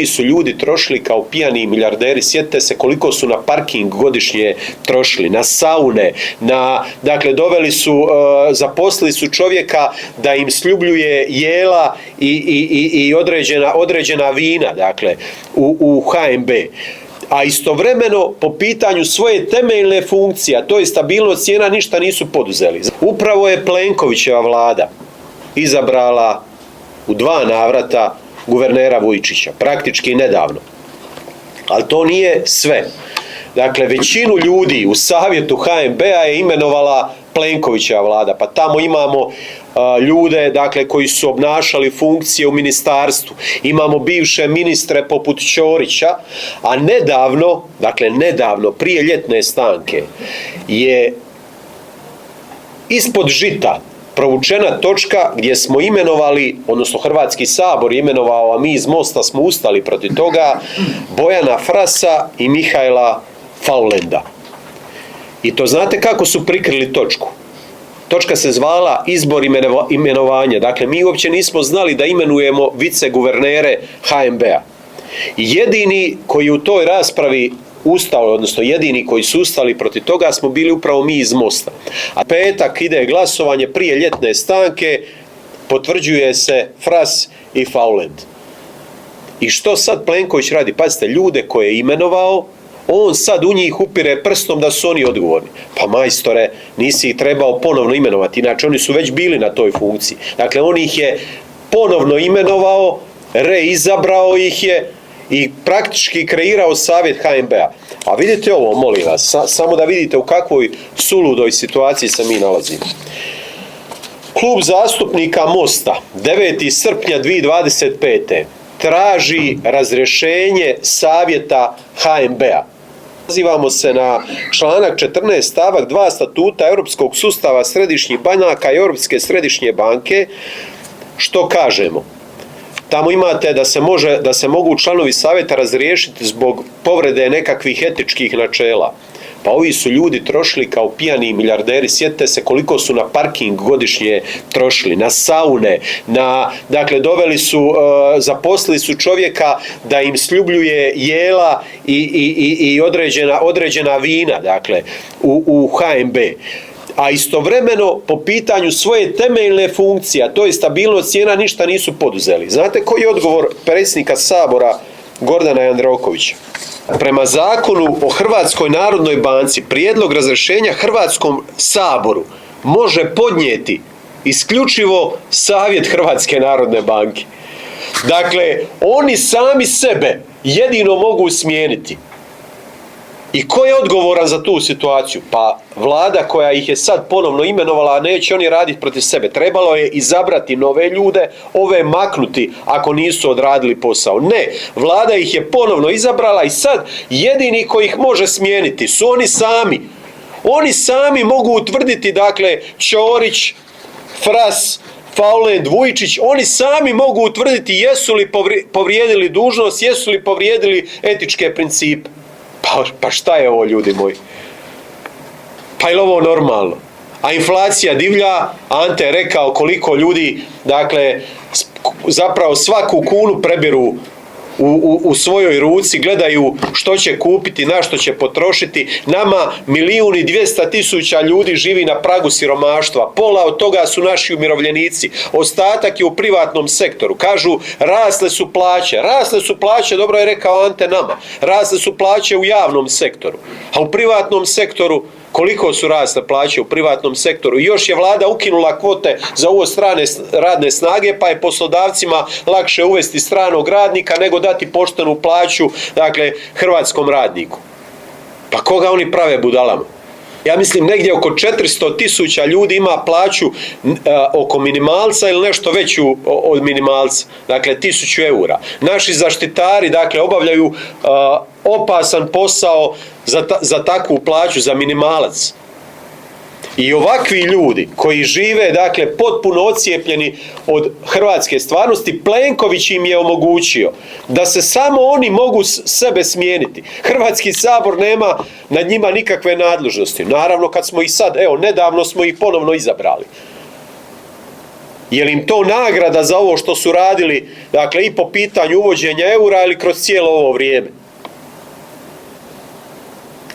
su ljudi trošili kao pijani milijarderi, sjetite se koliko su na parking godišnje trošili, na saune, dakle doveli su, zaposlili su čovjeka da im sljubljuje jela i određena vina, dakle, u HNB. A istovremeno po pitanju svoje temeljne funkcije, a to je stabilnost cijena, ništa nisu poduzeli. Upravo je Plenkovićeva vlada izabrala u 2 navrata guvernera Vujčića, praktički nedavno. Ali to nije sve. Dakle, većinu ljudi u savjetu HNB-a je imenovala Plenkovićeva vlada, pa tamo imamo ljude, dakle, koji su obnašali funkcije u ministarstvu. Imamo bivše ministre poput Ćorića, a nedavno, prije ljetne stanke, je ispod žita provučena točka gdje smo imenovali, odnosno Hrvatski sabor je imenovao, a mi iz Mosta smo ustali protiv toga, Bojana Frasa i Mihajla Faulenda. I to znate kako su prikrili točku? Točka se zvala izbor imenovanja. Dakle, mi uopće nismo znali da imenujemo viceguvernere HNB-a. Jedini koji u toj raspravi ustali, odnosno jedini koji su ustali protiv toga smo bili upravo mi iz Mosta. A petak ide glasovanje prije ljetne stanke, potvrđuje se Fras i Faulend. I što sad Plenković radi? Pazite, ljude koje je imenovao, on sad u njih upire prstom da su oni odgovorni. Pa majstore, nisi ih trebao ponovno imenovati, inače oni su već bili na toj funkciji. Dakle, on ih je ponovno imenovao, reizabrao ih je i praktički kreirao savjet HNB-a. A vidite ovo, molim vas, samo da vidite u kakvoj suludoj situaciji se mi nalazimo. Klub zastupnika Mosta 9. srpnja 2025. traži razrješenje savjeta HNB-a. Pozivamo se na članak 14. stavak 2 statuta Europskog sustava središnjih banaka i Europske središnje banke, što kažemo. Tamo imate da se mogu članovi savjeta razriješiti zbog povrede nekakvih etičkih načela. Pa ovi su ljudi trošili kao pijani milijarderi, sjetite se koliko su na parking godišnje trošili, na saune, dakle doveli su, zaposlili su čovjeka da im sljubljuje jela i određena vina, dakle, u HNB. A istovremeno po pitanju svoje temeljne funkcije, a to je stabilnost cijena, ništa nisu poduzeli. Znate koji je odgovor predsjednika Sabora Gordana Jandrokovića? Prema zakonu o Hrvatskoj narodnoj banci prijedlog razrješenja Hrvatskom saboru može podnijeti isključivo savjet Hrvatske narodne banke. Dakle, oni sami sebe jedino mogu smijeniti. I ko je odgovoran za tu situaciju? Pa vlada koja ih je sad ponovno imenovala, a neće oni raditi protiv sebe. Trebalo je izabrati nove ljude, ove maknuti ako nisu odradili posao. Ne, vlada ih je ponovno izabrala i sad jedini koji ih može smijeniti su oni sami. Oni sami mogu utvrditi, dakle, Ćorić, Fras, Faulend, Vujčić, oni sami mogu utvrditi jesu li povrijedili dužnost, jesu li povrijedili etičke principe. Pa šta je ovo, ljudi moji? Pa je li ovo normalno? A inflacija divlja, Ante je rekao koliko ljudi, dakle, zapravo svaku kunu prebiru u svojoj ruci, gledaju što će kupiti, na što će potrošiti. Nama 1.200.000 ljudi živi na pragu siromaštva. Pola od toga su naši umirovljenici. Ostatak je u privatnom sektoru. Kažu, rasle su plaće, dobro je rekao Ante nama. Rasle su plaće u javnom sektoru. A u privatnom sektoru, koliko su rasle plaće u privatnom sektoru? I još je vlada ukinula kvote za uvoz strane radne snage, pa je poslodavcima lakše uvesti stranog radnika nego dati poštenu plaću, dakle, hrvatskom radniku. Pa koga oni prave budalama? Ja mislim negdje oko 400.000 ljudi ima plaću oko minimalca ili nešto veću od minimalca, dakle 1.000 eura. Naši zaštitari, dakle, obavljaju opasan posao za takvu plaću, za minimalac. I ovakvi ljudi koji žive, dakle, potpuno odcijepljeni od hrvatske stvarnosti, Plenković im je omogućio da se samo oni mogu sebe smijeniti. Hrvatski sabor nema nad njima nikakve nadležnosti. Naravno, kad smo ih sad, evo, nedavno smo ih ponovno izabrali. Je li im to nagrada za ovo što su radili, dakle i po pitanju uvođenja eura ili kroz cijelo ovo vrijeme?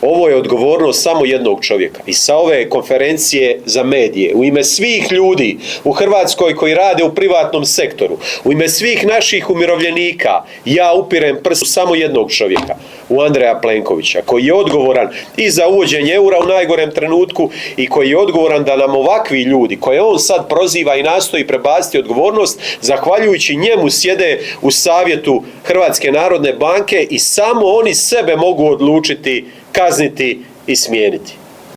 Ovo je odgovornost samo jednog čovjeka. I sa ove konferencije za medije, u ime svih ljudi u Hrvatskoj koji rade u privatnom sektoru, u ime svih naših umirovljenika, ja upirem prst u samo jednog čovjeka, u Andreja Plenkovića, koji je odgovoran i za uvođenje eura u najgorem trenutku i koji je odgovoran da nam ovakvi ljudi, koje on sad proziva i nastoji prebaciti odgovornost, zahvaljujući njemu sjede u savjetu Hrvatske narodne banke i samo oni sebe mogu odlučiti kazniti i smijeniti.